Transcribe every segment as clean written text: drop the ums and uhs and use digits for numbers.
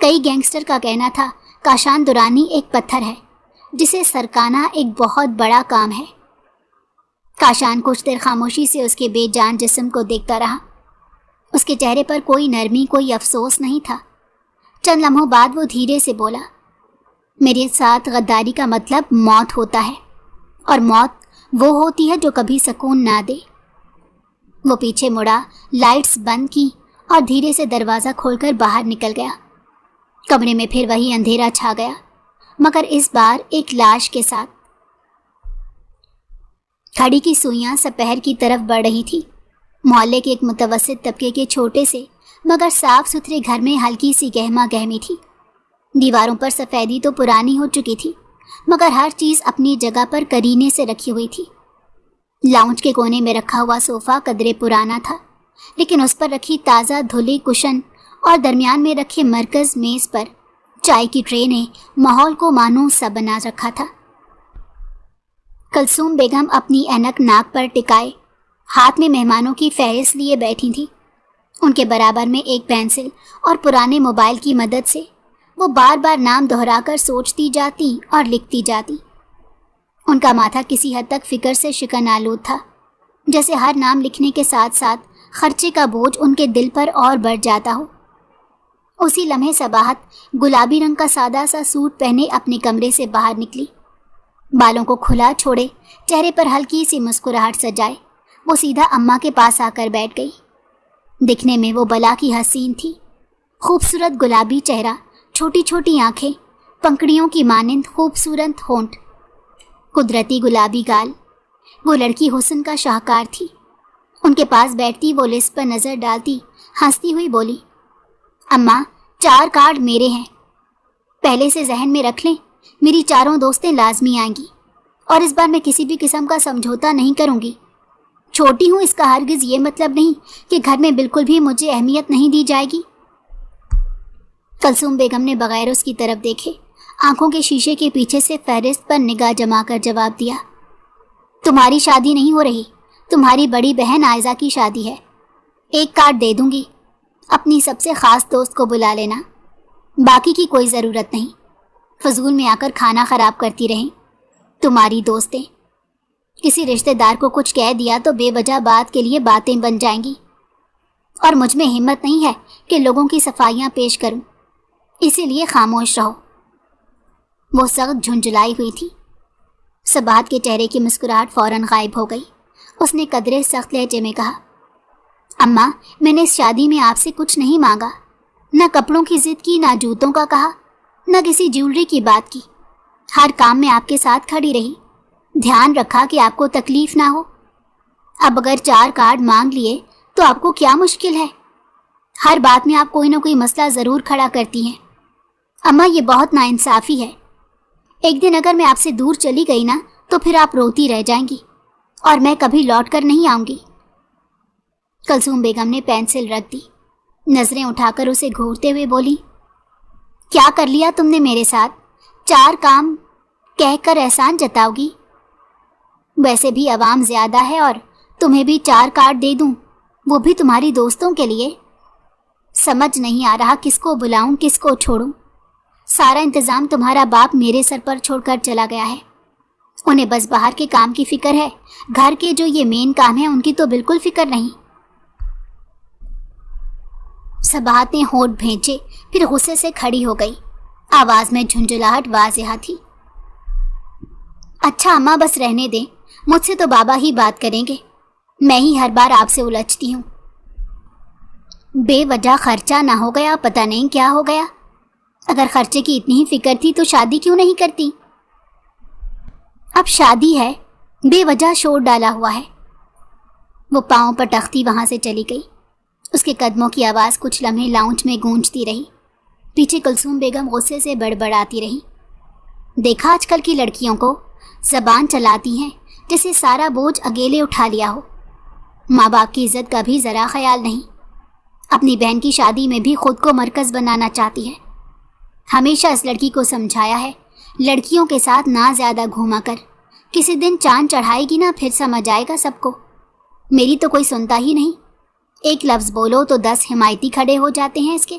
کئی گینگسٹر کا کہنا تھا کاشان درانی ایک پتھر ہے جسے سرکانا ایک بہت بڑا کام ہے۔ کاشان کچھ دیر خاموشی سے اس کے بے جان جسم کو دیکھتا رہا۔ اس کے چہرے پر کوئی نرمی، کوئی افسوس نہیں تھا۔ چند لمحوں بعد وہ دھیرے سے بولا، میرے ساتھ غداری کا مطلب موت ہوتا ہے، اور موت وہ ہوتی ہے جو کبھی سکون نہ دے۔ وہ پیچھے مڑا، لائٹس بند کی اور دھیرے سے دروازہ کھول کر باہر نکل گیا۔ کمرے میں پھر وہی اندھیرا چھا گیا، مگر اس بار ایک لاش کے ساتھ۔ گھڑی کی سوئیاں سپہر کی طرف بڑھ رہی تھی۔ محلے کے ایک متوسط طبقے کے چھوٹے سے مگر صاف ستھرے گھر میں ہلکی سی گہما گہمی تھی۔ دیواروں پر سفیدی تو پرانی ہو چکی تھی، مگر ہر چیز اپنی جگہ پر کرینے سے رکھی ہوئی تھی۔ لاؤنج کے کونے میں رکھا ہوا صوفہ قدرے پرانا تھا، لیکن اس پر رکھی تازہ دھلی کشن اور درمیان میں رکھے مرکز میز پر چائے کی ٹرے نے ماحول کو مانوس سا بنا رکھا تھا۔ کلثوم بیگم اپنی اینک ناک پر ٹکائے ہاتھ میں مہمانوں کی فہرست لیے بیٹھی تھی۔ ان کے برابر میں ایک پینسل اور پرانے موبائل کی مدد سے وہ بار بار نام دہرا کر سوچتی جاتی اور لکھتی جاتی۔ ان کا ماتھا کسی حد تک فکر سے شکن آلود تھا، جیسے ہر نام لکھنے کے ساتھ ساتھ خرچے کا بوجھ ان کے دل پر اور بڑھ جاتا ہو۔ اسی لمحے صباحت گلابی رنگ کا سادہ سا سوٹ پہنے اپنے کمرے سے باہر نکلی۔ بالوں کو کھلا چھوڑے، چہرے پر ہلکی سی مسکراہٹ سجائے، وہ سیدھا اماں کے پاس آ کر بیٹھ گئی۔ دکھنے میں وہ بلا کی حسین تھی۔ خوبصورت گلابی چہرہ، چھوٹی چھوٹی آنکھیں، پنکھڑیوں کی مانند خوبصورت ہونٹ، قدرتی گلابی گال۔ وہ لڑکی حسن کا شاہکار تھی۔ ان کے پاس بیٹھتی وہ لسٹ پر نظر ڈالتی ہنستی ہوئی بولی، اماں 4 کارڈ میرے ہیں، پہلے سے ذہن میں رکھ لیں، میری 4 دوستیں لازمی آئیں گی، اور اس بار میں کسی بھی قسم کا سمجھوتا نہیں کروں گی۔ چھوٹی ہوں، اس کا ہرگز یہ مطلب نہیں کہ گھر میں بالکل بھی مجھے اہمیت نہیں دی جائے گی۔ کلثوم بیگم نے بغیر اس کی طرف دیکھے آنکھوں کے شیشے کے پیچھے سے فہرست پر نگاہ جما کر جواب دیا، تمہاری شادی نہیں ہو رہی، تمہاری بڑی بہن عائزہ کی شادی ہے۔ 1 کارڈ دے دوں گی، اپنی سب سے خاص دوست کو بلا لینا، باقی کی کوئی ضرورت نہیں۔ فضول میں آ کر کھانا خراب کرتی رہیں تمہاری دوستیں۔ کسی رشتہ دار کو کچھ کہہ دیا تو بے وجہ بات کے لیے باتیں بن جائیں گی، اور مجھ میں ہمت نہیں ہے کہ لوگوں کی صفائیاں پیش کروں، اسی لیے خاموش رہو۔ وہ سخت جھنجھلائی ہوئی تھی۔ صباحت کے چہرے کی مسکراہٹ فوراً غائب ہو گئی۔ اس نے قدرے سخت لہجے میں کہا، اماں میں نے اس شادی میں آپ سے کچھ نہیں مانگا، نہ کپڑوں کی ضد کی، نہ جوتوں کا کہا، نہ کسی جیولری کی بات کی۔ ہر کام میں آپ کے ساتھ کھڑی رہی، دھیان رکھا کہ آپ کو تکلیف نہ ہو۔ اب اگر 4 کارڈ مانگ لیے تو آپ کو کیا مشکل ہے؟ ہر بات میں آپ کوئی نہ کوئی مسئلہ ضرور کھڑا کرتی ہیں۔ اماں یہ بہت ناانصافی ہے۔ ایک دن اگر میں آپ سے دور چلی گئی نا تو پھر آپ روتی رہ جائیں گی، اور میں کبھی لوٹ کر نہیں آؤں گی۔ کلثوم بیگم نے پینسل رکھ دی، نظریں اٹھا کر اسے گھورتے ہوئے بولی، کیا کر لیا تم نے میرے ساتھ؟ 4 کام کہہ کر احسان جتاؤ گی؟ ویسے بھی عوام زیادہ ہے، اور تمہیں بھی 4 کارڈ دے دوں، وہ بھی تمہاری دوستوں کے لیے؟ سمجھ نہیں آ رہا کس کو بلاؤں کس کو چھوڑوں۔ سارا انتظام تمہارا باپ میرے سر پر چھوڑ کر چلا گیا ہے۔ انہیں بس باہر کے کام کی فکر ہے، گھر کے جو یہ مین کام ہیں ان کی تو بالکل فکر نہیں۔ صباحت نے ہونٹ بھینچے، پھر غصے سے کھڑی ہو گئی۔ آواز میں جھنجھلاہٹ واضح تھی۔ اچھا اماں بس رہنے دیں، مجھ سے تو بابا ہی بات کریں گے، میں ہی ہر بار آپ سے الجھتی ہوں۔ بے وجہ خرچہ نہ ہو گیا، پتہ نہیں کیا ہو گیا۔ اگر خرچے کی اتنی ہی فکر تھی تو شادی کیوں نہیں کرتی؟ اب شادی ہے، بے وجہ شور ڈالا ہوا ہے۔ وہ پاؤں پر تختی وہاں سے چلی گئی۔ اس کے قدموں کی آواز کچھ لمحے لاؤنج میں گونجتی رہی۔ پیچھے کلثوم بیگم غصے سے بڑبڑاتی رہی، دیکھا آج کل کی لڑکیوں کو، زبان چلاتی ہیں جیسے سارا بوجھ اکیلے اٹھا لیا ہو، ماں باپ کی عزت کا بھی ذرا خیال نہیں۔ اپنی بہن کی شادی میں بھی خود کو مرکز بنانا چاہتی ہے۔ ہمیشہ اس لڑکی کو سمجھایا ہے، لڑکیوں کے ساتھ نہ زیادہ گھوما کر، کسی دن چاند چڑھائے گی نا پھر سمجھ آئے گا سب کو۔ میری تو کوئی سنتا ہی نہیں، ایک لفظ بولو تو 10 حمایتی کھڑے ہو جاتے ہیں اس کے۔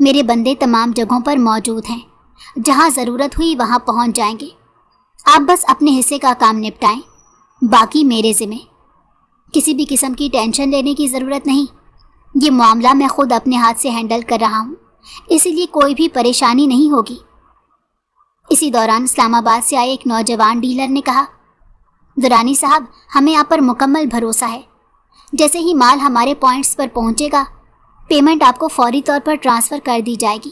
میرے بندے تمام جگہوں پر موجود ہیں، جہاں ضرورت ہوئی وہاں پہنچ جائیں گے۔ آپ بس اپنے حصے کا کام نپٹائیں، باقی میرے ذمہ۔ کسی بھی قسم کی ٹینشن لینے کی ضرورت نہیں، یہ معاملہ میں خود اپنے ہاتھ سے ہینڈل کر رہا ہوں، اسی لیے کوئی بھی پریشانی نہیں ہوگی۔ اسی دوران اسلام آباد سے آئے ایک نوجوان ڈیلر نے کہا، درانی صاحب، ہمیں آپ پر مکمل بھروسہ ہے۔ جیسے ہی مال ہمارے پوائنٹس پر پہنچے گا، پیمنٹ آپ کو فوری طور پر ٹرانسفر کر دی جائے گی۔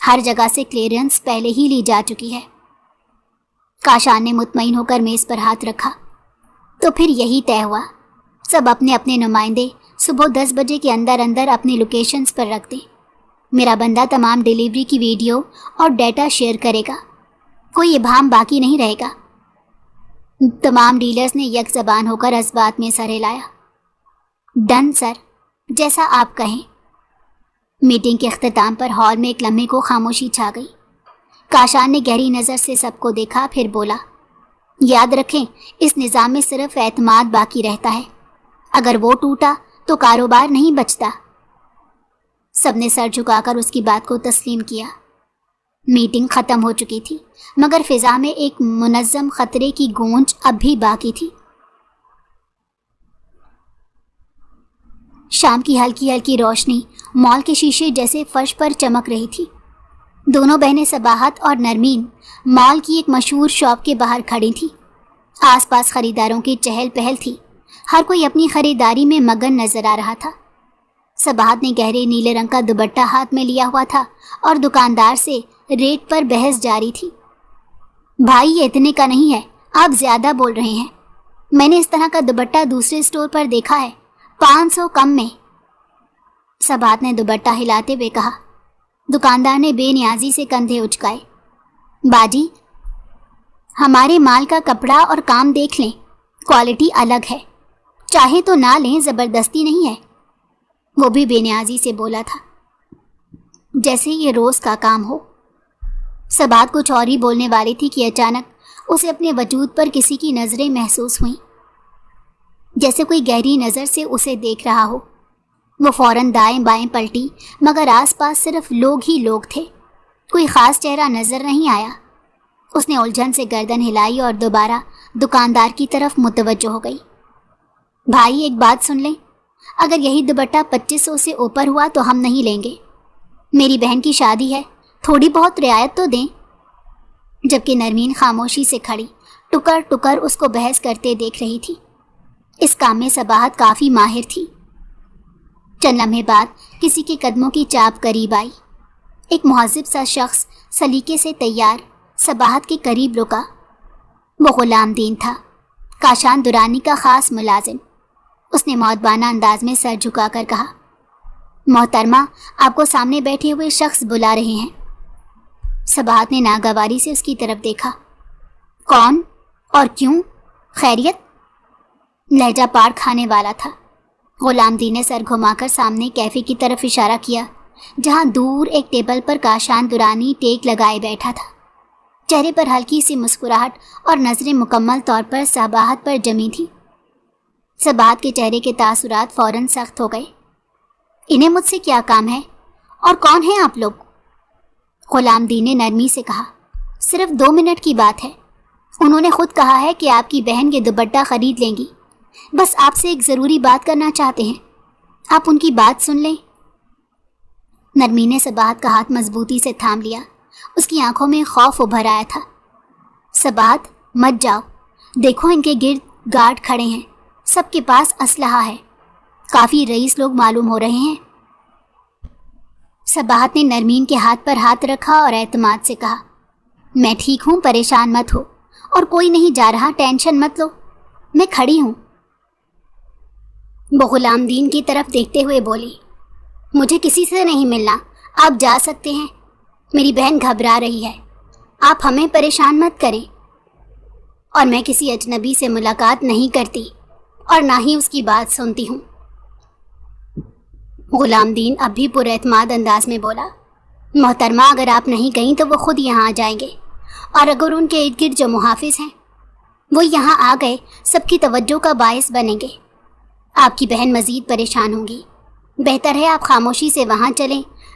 ہر جگہ سے کلیئرنس پہلے ہی لی جا چکی ہے۔ کاشان نے مطمئن ہو کر میز پر ہاتھ رکھا۔ تو پھر یہی طے ہوا، سب اپنے اپنے نمائندے صبح 10 بجے کے اندر اندر اپنی لوکیشنز پر رکھ دیں۔ میرا بندہ تمام ڈیلیوری کی ویڈیو اور ڈیٹا شیئر کرے گا، کوئی ابہام باقی نہیں رہے گا۔ تمام ڈیلرز نے یک زبان ہو کر اس بات میں سر ہلایا۔ ڈن سر، جیسا آپ کہیں۔ میٹنگ کے اختتام پر ہال میں ایک لمحے کو خاموشی چھا گئی۔ کاشان نے گہری نظر سے سب کو دیکھا، پھر بولا، یاد رکھیں، اس نظام میں صرف اعتماد باقی رہتا ہے، اگر وہ ٹوٹا تو کاروبار نہیں بچتا۔ سب نے سر جھکا کر اس کی بات کو تسلیم کیا۔ میٹنگ ختم ہو چکی تھی، مگر فضا میں ایک منظم خطرے کی گونج اب بھی باقی تھی۔ شام کی ہلکی ہلکی روشنی مال کے شیشے جیسے فرش پر چمک رہی تھی۔ دونوں بہنیں صباحت اور نرمین مال کی ایک مشہور شاپ کے باہر کھڑی تھیں۔ آس پاس خریداروں کی چہل پہل تھی، ہر کوئی اپنی خریداری میں مگن نظر آ رہا تھا۔ صباحت نے گہرے نیلے رنگ کا دوپٹہ ہاتھ میں لیا ہوا تھا اور دکاندار سے ریٹ پر بحث جاری تھی۔ بھائی، یہ اتنے کا نہیں ہے، آپ زیادہ بول رہے ہیں۔ میں نے اس طرح کا دوپٹہ دوسرے اسٹور پر دیکھا ہے، 500 کم میں۔ صباحت نے دوپٹہ ہلاتے ہوئے کہا۔ دکاندار نے بے نیازی سے کندھے اچکائے۔ باجی، ہمارے مال کا کپڑا اور کام دیکھ لیں، کوالٹی الگ ہے، چاہے تو نہ لیں، زبردستی نہیں ہے۔ وہ بھی بے نیازی سے بولا تھا، جیسے یہ روز کا کام ہو۔ صباحت کچھ اور ہی بولنے والی تھی کہ اچانک اسے اپنے وجود پر کسی کی نظریں محسوس ہوئیں، جیسے کوئی گہری نظر سے اسے دیکھ رہا ہو۔ وہ فوراً دائیں بائیں پلٹی، مگر آس پاس صرف لوگ ہی لوگ تھے، کوئی خاص چہرہ نظر نہیں آیا۔ اس نے الجھن سے گردن ہلائی اور دوبارہ دکاندار کی طرف متوجہ ہو گئی۔ بھائی، ایک بات سن لیں، اگر یہی دوپٹہ 2500 سے اوپر ہوا تو ہم نہیں لیں گے۔ میری بہن کی شادی ہے، تھوڑی بہت رعایت تو دیں۔ جبکہ نرمین خاموشی سے کھڑی ٹکر ٹکر اس کو بحث کرتے دیکھ رہی تھی۔ اس کام میں صباحت کافی ماہر تھی۔ چند لمحے بعد کسی کے قدموں کی چاپ قریب آئی۔ ایک مہذب سا شخص سلیقے سے تیار صباحت کے قریب رکا۔ وہ غلام دین تھا، کاشان درانی کا خاص ملازم۔ اس نے مؤدبانہ انداز میں سر جھکا کر کہا، محترمہ، آپ کو سامنے بیٹھے ہوئے شخص بلا رہے ہیں۔ صباحت نے ناگواری سے اس کی طرف دیکھا۔ کون اور کیوں؟ خیریت؟ لہجہ پاڑ کھانے والا تھا۔ غلام دین نے سر گھما کر سامنے کیفے کی طرف اشارہ کیا، جہاں دور ایک ٹیبل پر کاشان درانی ٹیک لگائے بیٹھا تھا۔ چہرے پر ہلکی سی مسکراہٹ اور نظریں مکمل طور پر صباحت پر جمی تھی۔ صباحت کے چہرے کے تاثرات فوراً سخت ہو گئے۔ انہیں مجھ سے کیا کام ہے اور کون ہیں آپ لوگ؟ غلام دین نے نرمی سے کہا، صرف 2 منٹ کی بات ہے، انہوں نے خود کہا ہے کہ آپ کی بہن یہ دوپٹہ خرید لیں گی، بس آپ سے ایک ضروری بات کرنا چاہتے ہیں، آپ ان کی بات سن لیں۔ نرمی نے صباحت کا ہاتھ مضبوطی سے تھام لیا، اس کی آنکھوں میں خوف ابھر آیا تھا۔ صباحت، مت جاؤ، دیکھو ان کے گرد گارڈ کھڑے ہیں، سب کے پاس اسلحہ ہے، کافی رئیس لوگ معلوم ہو رہے ہیں۔ صباحت نے نرمین کے ہاتھ پر ہاتھ رکھا اور اعتماد سے کہا، میں ٹھیک ہوں، پریشان مت ہو، اور کوئی نہیں جا رہا، ٹینشن مت لو، میں کھڑی ہوں۔ وہ غلام دین کی طرف دیکھتے ہوئے بولی، مجھے کسی سے نہیں ملنا، آپ جا سکتے ہیں، میری بہن گھبرا رہی ہے، آپ ہمیں پریشان مت کریں، اور میں کسی اجنبی سے ملاقات نہیں کرتی اور نہ ہی اس کی بات سنتی ہوں۔ غلام دین اب بھی پر اعتماد انداز میں بولا، محترمہ، اگر آپ نہیں گئیں تو وہ خود یہاں آ جائیں گے، اور اگر ان کے ارد گرد جو محافظ ہیں وہ یہاں آ گئے، سب کی توجہ کا باعث بنیں گے، آپ کی بہن مزید پریشان ہوں گی۔ بہتر ہے آپ خاموشی سے وہاں چلیں،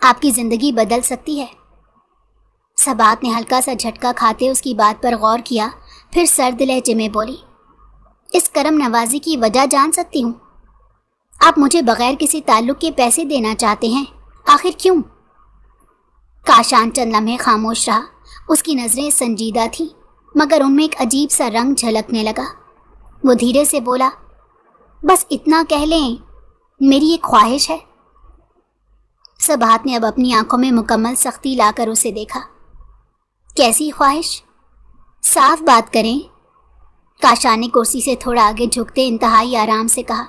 آپ کی زندگی بدل سکتی ہے۔ سبات نے ہلکا سا جھٹکا کھاتے اس کی بات پر غور کیا، پھر سرد لہجے میں بولی، اس کرم نوازی کی وجہ جان سکتی ہوں؟ آپ مجھے بغیر کسی تعلق کے پیسے دینا چاہتے ہیں، آخر کیوں؟ کاشان چند لمحے خاموش رہا۔ اس کی نظریں سنجیدہ تھیں، مگر ان میں ایک عجیب سا رنگ جھلکنے لگا۔ وہ دھیرے سے بولا، بس اتنا کہہ لیں، میری ایک خواہش ہے۔ سبات نے اب اپنی آنکھوں میں مکمل سختی لا کر اسے دیکھا۔ کیسی خواہش؟ صاف بات کریں۔ کاشان نے کرسی سے تھوڑا آگے جھکتے انتہائی آرام سے کہا،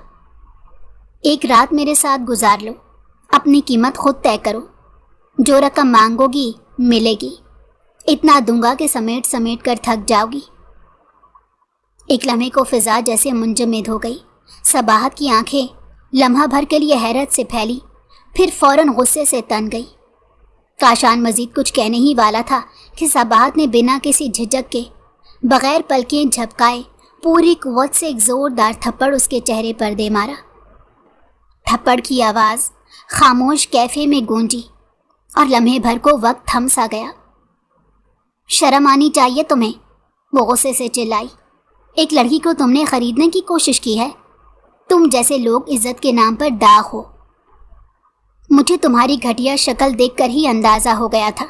ایک رات میرے ساتھ گزار لو، اپنی قیمت خود طے کرو، جو رقم مانگو گی ملے گی، اتنا دوں گا کہ سمیٹ سمیٹ کر تھک جاؤ گی۔ ایک لمحے کو فضا جیسے منجمد ہو گئی۔ صباحت کی آنکھیں لمحہ بھر کے لیے حیرت سے پھیلی، پھر فوراً غصے سے تن گئی۔ کاشان مزید کچھ کہنے ہی والا تھا کہ صباحت نے بنا کسی جھجک کے بغیر پلکیں جھپکائے پوری قوت سے ایک زوردار تھپڑ اس کے چہرے پر دے مارا۔ تھپڑ کی آواز خاموش کیفے میں گونجی اور لمحے بھر کو وقت تھم سا گیا۔ شرم آنی چاہیے تمہیں، وہ غصے سے چلائی، ایک لڑکی کو تم نے خریدنے کی کوشش کی ہے؟ تم جیسے لوگ عزت کے نام پر داغ ہو۔ مجھے تمہاری گھٹیا شکل دیکھ کر ہی اندازہ ہو گیا تھا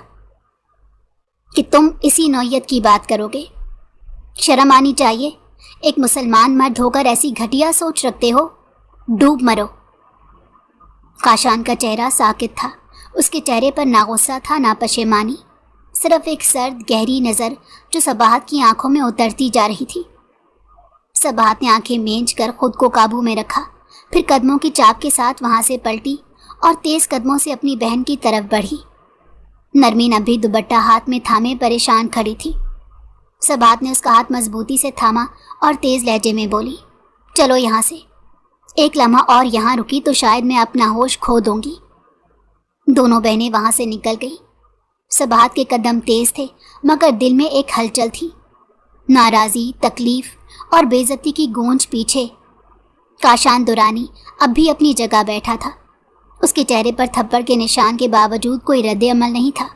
کہ تم اسی نوعیت کی بات کرو گے۔ شرم آنی چاہیے، ایک مسلمان مرد ہو کر ایسی گھٹیا سوچ رکھتے ہو، ڈوب مرو۔ کاشان کا چہرہ ساکت تھا، اس کے چہرے پر نہ غصہ تھا نہ پشیمانی، صرف ایک سرد گہری نظر جو صباحت کی آنکھوں میں اترتی جا رہی تھی۔ صباحت نے آنکھیں مینچ کر خود کو قابو میں رکھا، پھر قدموں کی چاپ کے ساتھ وہاں سے پلٹی اور تیز قدموں سے اپنی بہن کی طرف بڑھی۔ نرمین اب بھی دوپٹہ ہاتھ میں تھامے پریشان کھڑی تھی۔ صباحت نے اس کا ہاتھ مضبوطی سے تھاما اور تیز لہجے میں بولی، چلو یہاں سے، ایک لمحہ اور یہاں رکی تو شاید میں اپنا ہوش کھو دوں گی۔ دونوں بہنیں وہاں سے نکل گئیں۔ صباحت کے قدم تیز تھے، مگر دل میں ایک ہلچل تھی، ناراضی، تکلیف اور بے عزتی کی گونج پیچھے۔ کاشان درانی اب بھی اپنی جگہ بیٹھا تھا، اس کے چہرے پر تھپڑ کے نشان کے باوجود کوئی رد عمل نہیں تھا۔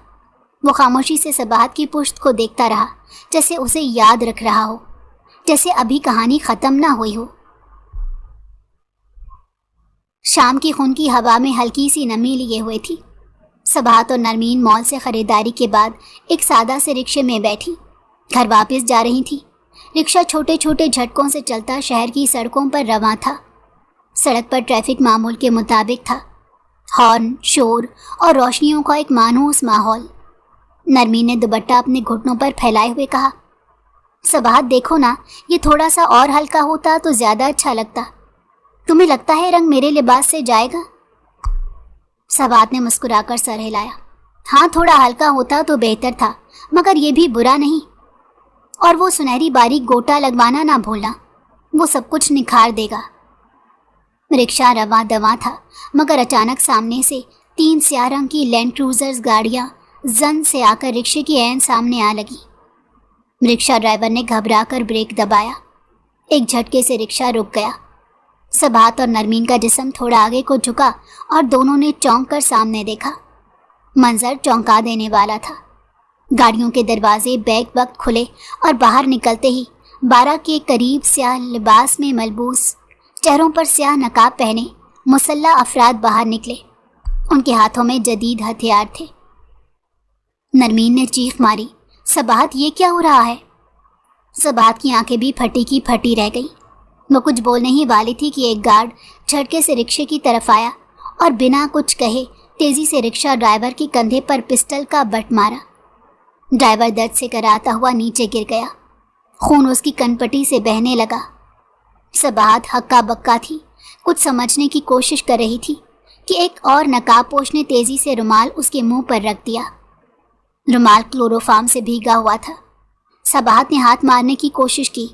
وہ خاموشی سے صباحت کی پشت کو دیکھتا رہا، جیسے اسے یاد رکھ رہا ہو، جیسے ابھی کہانی ختم نہ ہوئی ہو۔ شام کی خنکی ہوا میں ہلکی سی نمی لیے ہوئے تھی۔ صباحت اور نرمین مال سے خریداری کے بعد ایک سادہ سے رکشے میں بیٹھی گھر واپس جا رہی تھی۔ رکشہ چھوٹے چھوٹے جھٹکوں سے چلتا شہر کی سڑکوں پر رواں تھا۔ سڑک پر ٹریفک معمول کے مطابق تھا، ہارن، شور اور روشنیوں کا ایک مانوس ماحول۔ نرمین نے دوپٹہ اپنے گھٹنوں پر پھیلائے ہوئے کہا، صباحت دیکھو نا، یہ تھوڑا سا اور ہلکا ہوتا تو زیادہ اچھا لگتا، تمہیں لگتا ہے رنگ میرے لباس سے جائے گا؟ صباحت نے مسکرا کر سر ہلایا، ہاں تھوڑا ہلکا ہوتا تو بہتر تھا، مگر یہ بھی برا نہیں، اور وہ سنہری باریک گوٹا لگوانا نہ بھولنا، وہ سب کچھ نکھار دے گا۔ رکشہ رواں دواں تھا، مگر اچانک سامنے سے 3 سیاہ رنگ کی لینڈ کروزرز گاڑیاں زن سے آ کر رکشے کی عین سامنے آ لگی۔ رکشہ ڈرائیور نے گھبرا کر بریک دبایا، ایک جھٹکے سے رکشہ رک گیا۔ صباحت اور نرمین کا جسم تھوڑا آگے کو جھکا اور دونوں نے چونک کر سامنے دیکھا۔ منظر چونکا دینے والا تھا۔ گاڑیوں کے دروازے بیک وقت کھلے اور باہر نکلتے ہی 12 کے قریب سیاہ لباس میں ملبوس، چہروں پر سیاہ نقاب پہنے مسلح افراد باہر نکلے۔ ان کے ہاتھوں میں جدید ہتھیار تھے۔ نرمین نے چیخ ماری، صباحت یہ کیا ہو رہا ہے؟ صباحت کی آنکھیں بھی پھٹی کی پھٹی رہ گئی۔ وہ کچھ بولنے ہی والی تھی کہ ایک گارڈ جھٹکے سے رکشے کی طرف آیا اور بنا کچھ کہے تیزی سے رکشہ ڈرائیور کے کندھے پر پسٹل کا بٹ مارا۔ ڈرائیور درد سے کراتا ہوا نیچے گر گیا، خون اس کی کنپٹی سے بہنے لگا۔ صباحت ہکا بکا تھی، کچھ سمجھنے کی کوشش کر رہی تھی کہ ایک اور نقاب پوش نے تیزی سے رومال اس کے منہ پر رکھ دیا۔ رومال کلوروفارم سے بھیگا ہوا تھا۔ صباحت نے ہاتھ مارنے کی کوشش کی،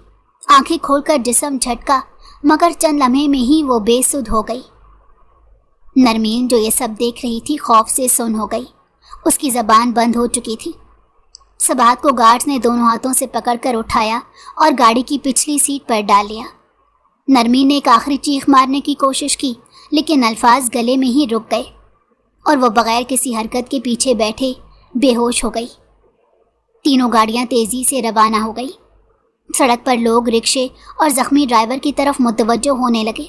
آنکھیں کھول کر جسم جھٹکا، مگر چند لمحے میں ہی وہ بے سدھ ہو گئی۔ نرمین جو یہ سب دیکھ رہی تھی خوف سے سن ہو گئی، اس کی زبان بند ہو چکی تھی۔ صباحت کو گارڈز نے دونوں ہاتھوں سے پکڑ کر اٹھایا اور گاڑی کی پچھلی سیٹ پر ڈال لیا۔ نرمین نے ایک آخری چیخ مارنے کی کوشش کی، لیکن الفاظ گلے میں ہی رک گئے۔ اور وہ بغیر کسی حرکت کے پیچھے بیٹھے بے ہوش ہو گئی۔ تینوں گاڑیاں تیزی سے روانہ ہو گئی۔ سڑک پر لوگ رکشے اور زخمی ڈرائیور کی طرف متوجہ ہونے لگے،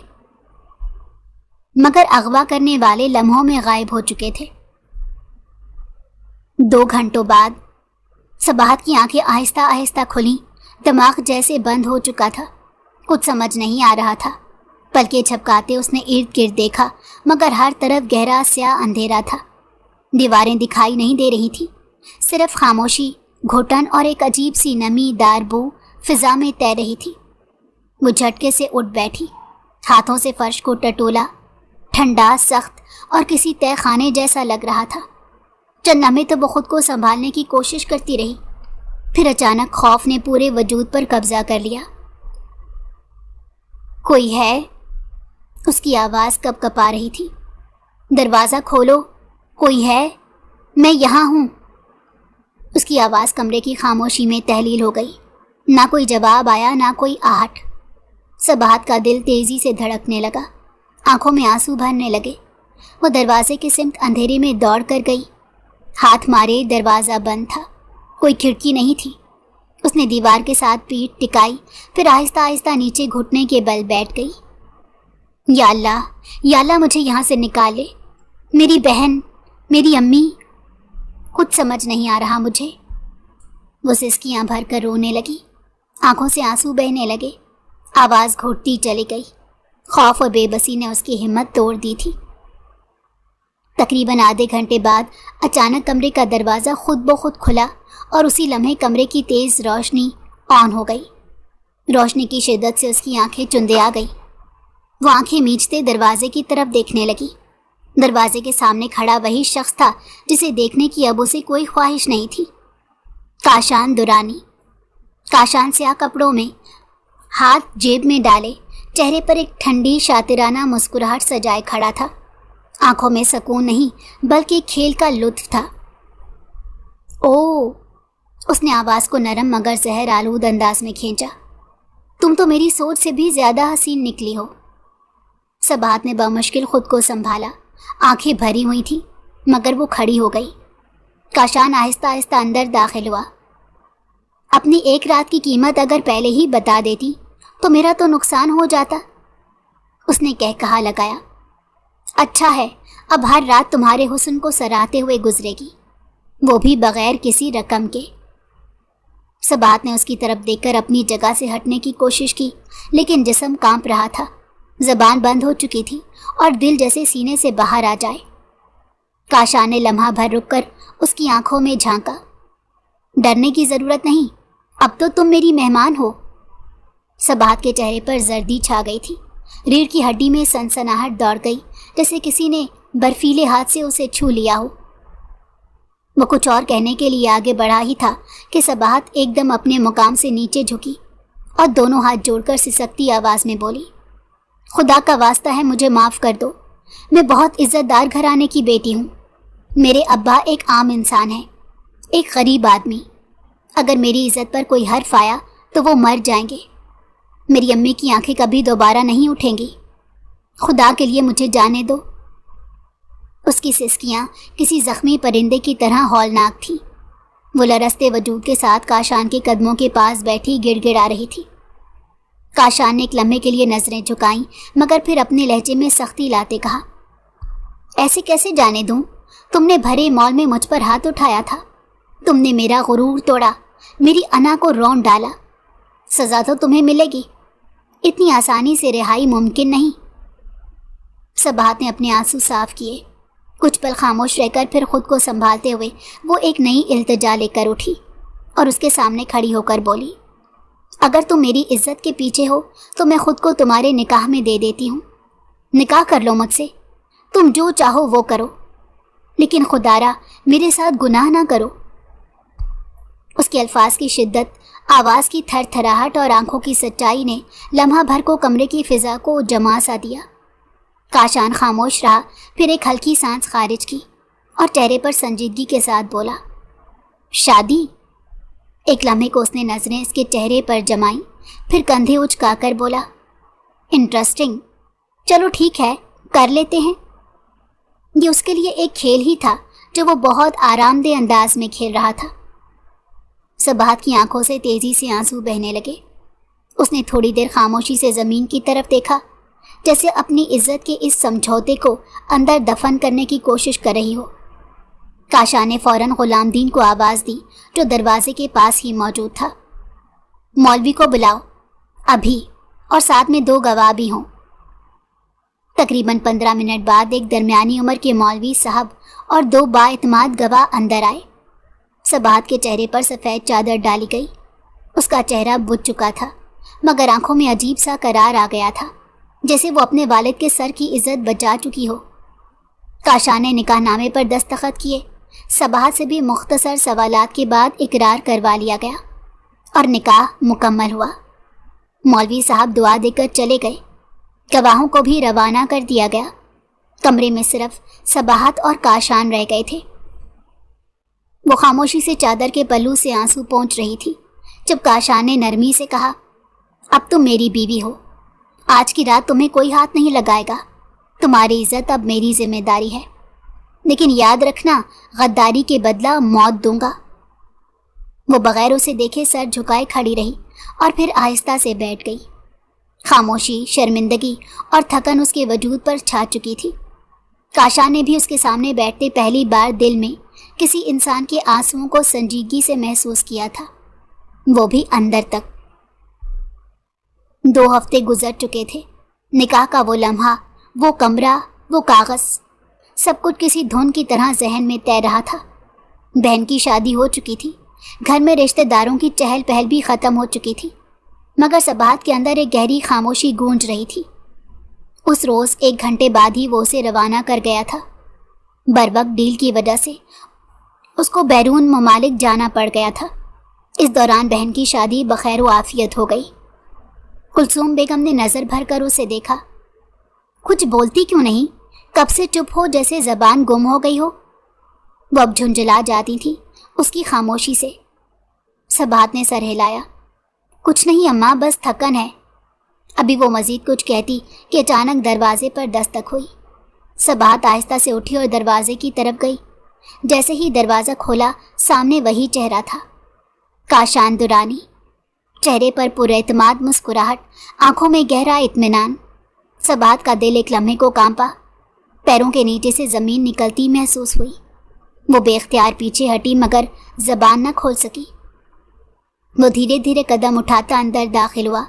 مگر اغوا کرنے والے لمحوں میں غائب ہو چکے تھے۔ 2 گھنٹوں بعد صباحت کی آنکھیں آہستہ آہستہ کھلیں۔ دماغ جیسے بند ہو چکا تھا، کچھ سمجھ نہیں آ رہا تھا۔ پلکیں جھپکاتے اس نے ارد گرد دیکھا، مگر ہر طرف گہرا سیاہ اندھیرا تھا۔ دیواریں دکھائی نہیں دے رہی تھی، صرف خاموشی، گھٹن اور ایک عجیب سی نمی دار بو فضا میں تیر رہی تھی۔ وہ جھٹکے سے اٹھ بیٹھی، ہاتھوں سے فرش کو ٹٹولا۔ ٹھنڈا، سخت اور کسی تہہ خانے جیسا لگ رہا تھا۔ چند لمحے تو وہ خود کو سنبھالنے کی کوشش کرتی رہی، پھر اچانک خوف نے پورے وجود پر قبضہ کر لیا۔ کوئی ہے؟ اس کی آواز کپ کپا رہی تھی۔ دروازہ کھولو، کوئی ہے؟ میں یہاں ہوں۔ اس کی آواز کمرے کی خاموشی میں تحلیل ہو گئی۔ نہ کوئی جواب آیا، نہ کوئی آہٹ۔ صباحت کا دل تیزی سے دھڑکنے لگا، آنکھوں میں آنسو بھرنے لگے۔ وہ دروازے کی سمت اندھیرے میں دوڑ کر گئی۔ ہاتھ مارے دروازہ بند تھا، کوئی کھڑکی نہیں تھی۔ اس نے دیوار کے ساتھ پیٹھ ٹکائی، پھر آہستہ آہستہ نیچے گھٹنے کے بل بیٹھ گئی۔ یا اللہ مجھے یہاں سے نکال لے، میری بہن، میری امی، کچھ سمجھ نہیں آ رہا مجھے۔ وہ سسکیاں بھر کر رونے لگی، آنکھوں سے آنسو بہنے لگے، آواز گھٹتی چلی گئی۔ خوف اور بے بسی نے اس کی ہمت توڑ دی تھی۔ تقریباً آدھے گھنٹے بعد اچانک کمرے کا دروازہ خود بخود کھلا اور اسی لمحے کمرے کی تیز روشنی آن ہو گئی۔ روشنی کی شدت سے اس کی آنکھیں چندے آ گئی۔ وہ آنکھیں میچتے دروازے کی طرف دیکھنے لگی۔ دروازے کے سامنے کھڑا وہی شخص تھا جسے دیکھنے کی اب اسے کوئی خواہش نہیں تھی۔ کاشان درانی۔ کاشان سیاہ کپڑوں میں، ہاتھ جیب میں ڈالے، چہرے پر ایک ٹھنڈی شاطرانہ مسکراہٹ سجائے کھڑا تھا۔ آنکھوں میں سکون نہیں بلکہ کھیل کا لطف تھا۔ او، اس نے آواز کو نرم مگر زہر آلود انداز میں کھینچا، تم تو میری سوچ سے بھی زیادہ حسین نکلی ہو۔ صباحت نے بمشکل خود کو سنبھالا، آنکھیں بھری ہوئی تھیں مگر وہ کھڑی ہو گئی۔ کاشان آہستہ آہستہ اندر داخل ہوا۔ اپنی ایک رات کی قیمت اگر پہلے ہی بتا دیتی تو میرا تو نقصان ہو جاتا، اس نے کہا لگایا۔ اچھا ہے، اب ہر رات تمہارے حسن کو سراہتے ہوئے گزرے گی، وہ بھی بغیر کسی رقم کے۔ صباحت نے اس کی طرف دیکھ کر اپنی جگہ سے ہٹنے کی کوشش کی، لیکن جسم کانپ رہا تھا، زبان بند ہو چکی تھی اور دل جیسے سینے سے باہر آ جائے۔ کاشان نے لمحہ بھر رک کر اس کی آنکھوں میں جھانکا۔ ڈرنے کی ضرورت نہیں، اب تو تم میری مہمان ہو۔ صباحت کے چہرے پر زردی چھا گئی تھی، ریڑھ کی ہڈی میں سنسناہٹ دوڑ گئی، جیسے کسی نے برفیلے ہاتھ سے اسے چھو لیا ہو۔ وہ کچھ اور کہنے کے لیے آگے بڑھا ہی تھا کہ صباحت ایک دم اپنے مقام سے نیچے جھکی اور دونوں ہاتھ جوڑ کر سسکتی آواز میں بولی، خدا کا واسطہ ہے مجھے معاف کر دو، میں بہت عزت دار گھرانے کی بیٹی ہوں۔ میرے ابا ایک عام انسان ہے، ایک غریب آدمی۔ اگر میری عزت پر کوئی حرف آیا تو وہ مر جائیں گے۔ میری امی کی آنکھیں کبھی دوبارہ نہیں اٹھیں گی، خدا کے لیے مجھے جانے دو۔ اس کی سسکیاں کسی زخمی پرندے کی طرح ہولناک تھیں۔ وہ لرزتے وجود کے ساتھ کاشان کے قدموں کے پاس بیٹھی گڑ گڑا رہی تھی۔ کاشان نے ایک لمحے کے لیے نظریں جھکائیں مگر پھر اپنے لہجے میں سختی لاتے کہا، ایسے کیسے جانے دوں؟ تم نے بھرے مال میں مجھ پر ہاتھ اٹھایا تھا، تم نے میرا غرور توڑا، میری انا کو رون ڈالا، سزا تو تمہیں ملے گی، اتنی آسانی سے رہائی ممکن نہیں۔ صباحت نے اپنے آنسو صاف کیے، کچھ پل خاموش رہ کر پھر خود کو سنبھالتے ہوئے وہ ایک نئی التجا لے کر اٹھی اور اس کے سامنے کھڑی ہو کر بولی، اگر تم میری عزت کے پیچھے ہو تو میں خود کو تمہارے نکاح میں دے دیتی ہوں، نکاح کر لو مجھ سے، تم جو چاہو وہ کرو، لیکن خدارا میرے ساتھ گناہ نہ کرو۔ اس کے الفاظ کی شدت، آواز کی تھر تھراہٹ اور آنکھوں کی سچائی نے لمحہ بھر کو کمرے کی فضا کو جما سا دیا۔ کاشان خاموش رہا، پھر ایک ہلکی سانس خارج کی اور چہرے پر سنجیدگی کے ساتھ بولا، شادی؟ ایک لمحے کو اس نے نظریں اس کے چہرے پر جمائیں، پھر کندھے اچکا کر بولا، انٹرسٹنگ، چلو ٹھیک ہے، کر لیتے ہیں۔ یہ اس کے لیے ایک کھیل ہی تھا جو وہ بہت آرام دہ انداز میں کھیل رہا تھا۔ صباحت کی آنکھوں سے تیزی سے آنسو بہنے لگے۔ اس نے تھوڑی دیر خاموشی سے زمین کی طرف دیکھا، جیسے اپنی عزت کے اس سمجھوتے کو اندر دفن کرنے کی کوشش کر رہی ہو۔ کاشان نے فوراً غلام دین کو آواز دی جو دروازے کے پاس ہی موجود تھا۔ مولوی کو بلاؤ ابھی، اور ساتھ میں 2 گواہ بھی ہوں۔ تقریباً 15 منٹ بعد ایک درمیانی عمر کے مولوی صاحب اور 2 بااعتماد گواہ اندر آئے۔ صباحت کے چہرے پر سفید چادر ڈالی گئی۔ اس کا چہرہ بجھ چکا تھا، مگر آنکھوں میں عجیب سا قرار آ گیا تھا، جیسے وہ اپنے والد کے سر کی عزت بچا چکی ہو۔ کاشان نے نکاح نامے پر دستخط کیے۔ صباحت سے بھی مختصر سوالات کے بعد اقرار کروا لیا گیا اور نکاح مکمل ہوا۔ مولوی صاحب دعا دے کر چلے گئے۔ گواہوں کو بھی روانہ کر دیا گیا۔ کمرے میں صرف صباحت اور کاشان رہ گئے تھے۔ وہ خاموشی سے چادر کے پلو سے آنسو پونچھ رہی تھی جب کاشان نے نرمی سے کہا، اب تم میری بیوی ہو، آج کی رات تمہیں کوئی ہاتھ نہیں لگائے گا، تمہاری عزت اب میری ذمہ داری ہے، لیکن یاد رکھنا غداری کے بدلہ موت دوں گا۔ وہ بغیر اسے دیکھے سر جھکائے کھڑی رہی اور پھر آہستہ سے بیٹھ گئی۔ خاموشی، شرمندگی اور تھکن اس کے وجود پر چھا چکی تھی۔ کاشان نے بھی اس کے سامنے بیٹھتے پہلی بار دل میں کسی انسان کے آنسوؤں کو سنجیدگی سے محسوس کیا تھا، وہ بھی اندر تک۔ 2 ہفتے گزر چکے تھے۔ نکاح کا وہ لمحہ، وہ کمرہ، وہ کاغذ، سب کچھ کسی دھن کی طرح ذہن میں تیر رہا تھا۔ بہن کی شادی ہو چکی تھی، گھر میں رشتہ داروں کی چہل پہل بھی ختم ہو چکی تھی، مگر صباحت کے اندر ایک گہری خاموشی گونج رہی تھی۔ اس روز 1 گھنٹے بعد ہی وہ اسے روانہ کر گیا تھا۔ بروقت ڈیل کی وجہ سے اس کو بیرون ممالک جانا پڑ گیا تھا۔ اس دوران بہن کی شادی بخیر و عافیت ہو گئی۔ کلثوم بیگم نے نظر بھر کر اسے دیکھا۔ کچھ بولتی کیوں نہیں؟ کب سے چپ ہو، جیسے زبان گم ہو گئی ہو؟ وہ اب جھنجھلا جاتی تھی اس کی خاموشی سے۔ صباحت نے سر ہلایا۔ کچھ نہیں اماں، بس تھکن ہے۔ ابھی وہ مزید کچھ کہتی کہ اچانک دروازے پر دستک ہوئی۔ صباحت آہستہ سے اٹھی اور دروازے کی طرف گئی۔ جیسے ہی دروازہ کھولا، سامنے وہی چہرہ تھا، کاشان درانی۔ چہرے پر پراعتماد مسکراہٹ، آنکھوں میں گہرا اطمینان۔ صباحت کا دل ایک لمحے کو کانپا، پیروں کے نیچے سے زمین نکلتی محسوس ہوئی۔ وہ بے اختیار پیچھے ہٹی مگر زبان نہ کھول سکی۔ وہ دھیرے دھیرے قدم اٹھاتا اندر داخل ہوا،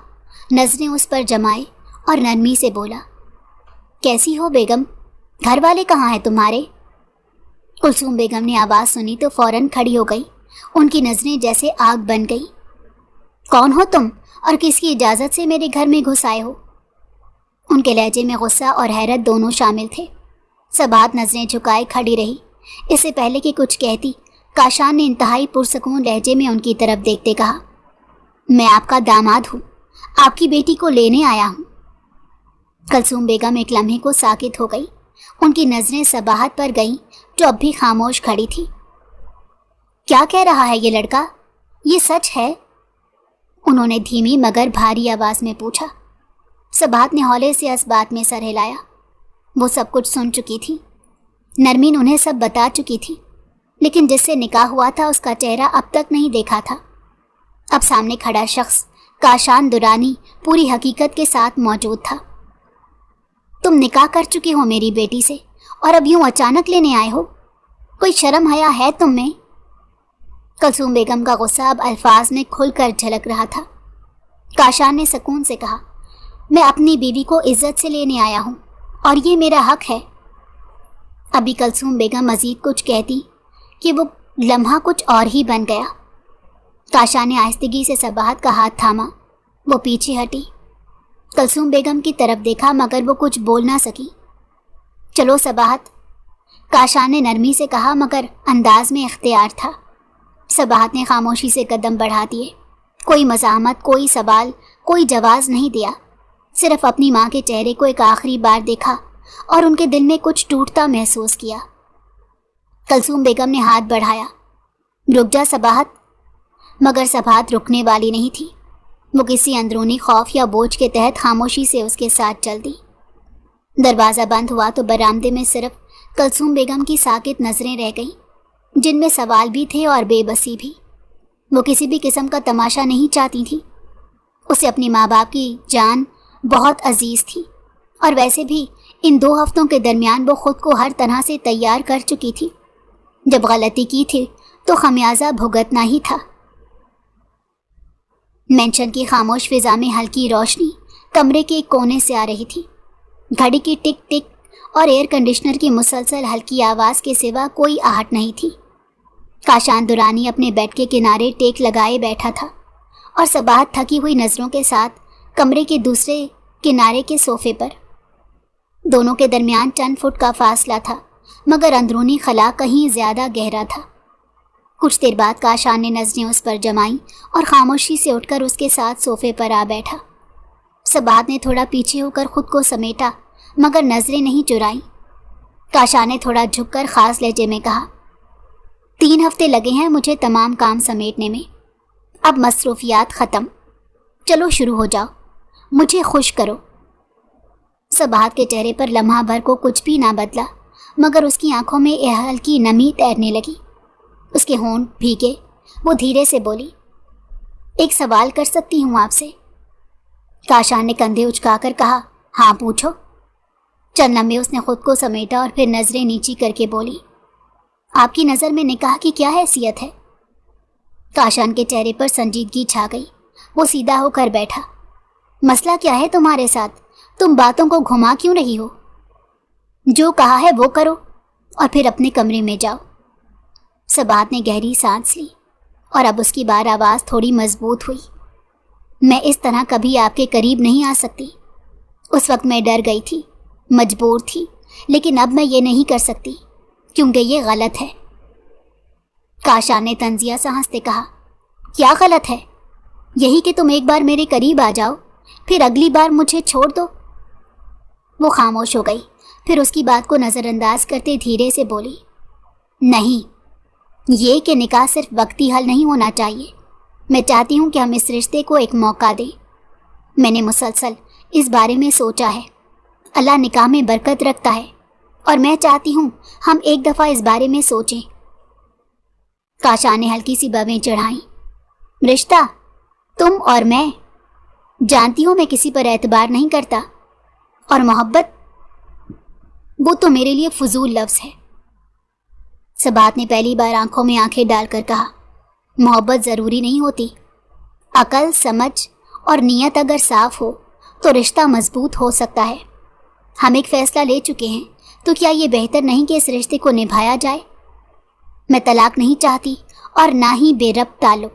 نظریں اس پر جمائے اور نرمی سے بولا، کیسی ہو بیگم؟ گھر والے کہاں ہیں تمہارے؟ کلثوم بیگم نے آواز سنی تو فوراً کھڑی ہو گئی۔ ان کی نظریں جیسے آگ بن گئی۔ کون ہو تم اور کس کی اجازت سے میرے گھر میں گھس آئے ہو؟ ان کے لہجے میں غصہ اور حیرت دونوں شامل تھے۔ صباحت نظریں جھکائے کھڑی رہی۔ اس سے پہلے کہ کچھ کہتی، کاشان نے انتہائی پرسکون لہجے میں ان کی طرف دیکھتے کہا، میں آپ کا داماد ہوں، آپ کی بیٹی کو لینے آیا ہوں۔ کلثوم بیگم ایک لمحے کو ساکت ہو گئی۔ ان کی نظریں صباحت پر گئیں جو اب بھی خاموش کھڑی تھی۔ کیا کہہ رہا ہے یہ لڑکا؟ یہ سچ ہے؟ انہوں نے دھیمی مگر بھاری آواز میں پوچھا۔ صباحت نے ہولے سے اس بات میں سر ہلایا۔ وہ سب کچھ سن چکی تھی، نرمین انہیں سب بتا چکی تھی، لیکن جس سے نکاح ہوا تھا اس کا چہرہ اب تک نہیں دیکھا تھا۔ اب سامنے کھڑا شخص کاشان درانی پوری حقیقت کے ساتھ موجود تھا۔ تم نکاح کر چکی ہو میری بیٹی سے اور اب یوں اچانک لینے آئے ہو؟ کوئی شرم حیا ہے تم میں؟ کلثوم بیگم کا غصہ اب الفاظ میں کھل کر جھلک رہا تھا۔ کاشان نے سکون سے کہا، میں اپنی بیوی کو عزت سے لینے آیا ہوں اور یہ میرا حق ہے۔ ابھی کلثوم بیگم مزید کچھ کہتی کہ وہ لمحہ کچھ اور ہی بن گیا۔ کاشان نے آہستگی سے صباحت کا ہاتھ تھاما۔ وہ پیچھے ہٹی، کلثوم بیگم کی طرف دیکھا مگر وہ کچھ بول نہ سکی۔ چلو صباحت، کاشان نے نرمی سے کہا مگر انداز میں اختیار تھا۔ صباحت نے خاموشی سے قدم بڑھا دیے۔ کوئی مزاحمت، کوئی سوال، کوئی جواز نہیں دیا، صرف اپنی ماں کے چہرے کو ایک آخری بار دیکھا اور ان کے دل میں کچھ ٹوٹتا محسوس کیا۔ کلثوم بیگم نے ہاتھ بڑھایا، رک جا صباحت، مگر صباحت رکنے والی نہیں تھی۔ وہ کسی اندرونی خوف یا بوجھ کے تحت خاموشی سے اس کے ساتھ چل دی۔ دروازہ بند ہوا تو برآمدے میں صرف کلثوم بیگم کی ساکت نظریں رہ گئیں، جن میں سوال بھی تھے اور بے بسی بھی۔ وہ کسی بھی قسم کا تماشا نہیں چاہتی تھی۔ اسے اپنے ماں باپ کی جان بہت عزیز تھی، اور ویسے بھی ان 2 ہفتوں کے درمیان وہ خود کو ہر طرح سے تیار کر چکی تھی۔ جب غلطی کی تھی تو خمیازہ بھگتنا ہی تھا۔ مینشن کی خاموش فضا میں ہلکی روشنی کمرے کے ایک کونے سے آ رہی تھی۔ گھڑی کی ٹک ٹک اور ایئر کنڈیشنر کی مسلسل ہلکی آواز کے سوا کوئی آہٹ نہیں تھی۔ کاشان درانی اپنے بیڈ کے کنارے ٹیک لگائے بیٹھا تھا، اور صباحت تھکی ہوئی نظروں کے ساتھ کمرے کے دوسرے کنارے کے صوفے پر۔ دونوں کے درمیان چند فٹ کا فاصلہ تھا، مگر اندرونی خلا کہیں زیادہ گہرا تھا۔ کچھ دیر بعد کاشان نے نظریں اس پر جمائیں اور خاموشی سے اٹھ کر اس کے ساتھ صوفے پر آ بیٹھا۔ صباحت نے تھوڑا پیچھے ہو کر خود کو سمیٹا، مگر نظریں نہیں چرائیں۔ کاشان نے تھوڑا جھک کر خاص لہجے میں کہا، 3 ہفتے لگے ہیں مجھے تمام کام سمیٹنے میں، اب مصروفیات ختم، چلو شروع ہو جاؤ، مجھے خوش کرو۔ صباحت کے چہرے پر لمحہ بھر کو کچھ بھی نہ بدلا، مگر اس کی آنکھوں میں ہلکی نمی تیرنے لگی، اس کے ہونٹ بھیگے۔ وہ دھیرے سے بولی، ایک سوال کر سکتی ہوں آپ سے؟ کاشان نے کندھے اچکا کر کہا، ہاں پوچھو۔ چند لمحے اس نے خود کو سمیٹا اور پھر نظریں نیچی کر کے بولی، آپ کی نظر میں نکاح کی کیا حیثیت ہے؟ کاشان کے چہرے پر سنجیدگی چھا گئی۔ وہ سیدھا ہو کر بیٹھا۔ مسئلہ کیا ہے تمہارے ساتھ؟ تم باتوں کو گھما کیوں رہی ہو؟ جو کہا ہے وہ کرو اور پھر اپنے کمرے میں جاؤ۔ صباحت نے گہری سانس لی اور اب اس کی بار آواز تھوڑی مضبوط ہوئی۔ میں اس طرح کبھی آپ کے قریب نہیں آ سکتی۔ اس وقت میں ڈر گئی تھی، مجبور تھی، لیکن اب میں یہ نہیں کر سکتی کیونکہ یہ غلط ہے۔ کاشان نے طنزیہ سا ہنستے کہا، کیا غلط ہے؟ یہی کہ تم ایک بار میرے قریب آ جاؤ، پھر اگلی بار مجھے چھوڑ دو۔ وہ خاموش ہو گئی، پھر اس کی بات کو نظر انداز کرتے دھیرے سے بولی، نہیں، یہ کہ نکاح صرف وقتی حل نہیں ہونا چاہیے۔ میں چاہتی ہوں کہ ہم اس رشتے کو ایک موقع دیں۔ میں نے مسلسل اس بارے میں سوچا ہے۔ اللہ نکاح میں برکت رکھتا ہے، اور میں چاہتی ہوں ہم ایک دفعہ اس بارے میں سوچیں۔ کاشان نے ہلکی سی بویں چڑھائیں، رشتہ، تم اور میں، جانتی ہوں میں کسی پر اعتبار نہیں کرتا، اور محبت، وہ تو میرے لیے فضول لفظ ہے۔ صباحت نے پہلی بار آنکھوں میں آنکھیں ڈال کر کہا، محبت ضروری نہیں ہوتی۔ عقل، سمجھ اور نیت اگر صاف ہو تو رشتہ مضبوط ہو سکتا ہے۔ ہم ایک فیصلہ لے چکے ہیں، تو کیا یہ بہتر نہیں کہ اس رشتے کو نبھایا جائے؟ میں طلاق نہیں چاہتی اور نہ ہی بے ربط تعلق۔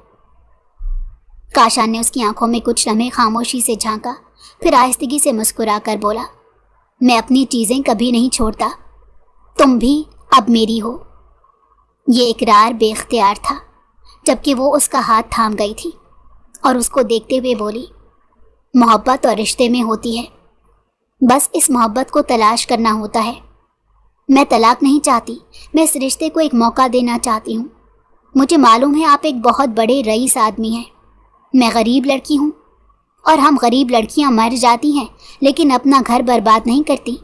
کاشان نے اس کی آنکھوں میں کچھ لمحے خاموشی سے جھانکا، پھر آہستگی سے مسکرا کر بولا، میں اپنی چیزیں کبھی نہیں چھوڑتا، تم بھی اب میری ہو۔ یہ اقرار بے اختیار تھا، جبکہ وہ اس کا ہاتھ تھام گئی تھی اور اس کو دیکھتے ہوئے بولی، محبت اور رشتے میں ہوتی ہے، بس اس محبت کو تلاش کرنا ہوتا ہے۔ میں طلاق نہیں چاہتی، میں اس رشتے کو ایک موقع دینا چاہتی ہوں۔ مجھے معلوم ہے آپ ایک بہت بڑے رئیس آدمی ہیں، میں غریب لڑکی ہوں، اور ہم غریب لڑکیاں مر جاتی ہیں لیکن اپنا گھر برباد نہیں کرتی۔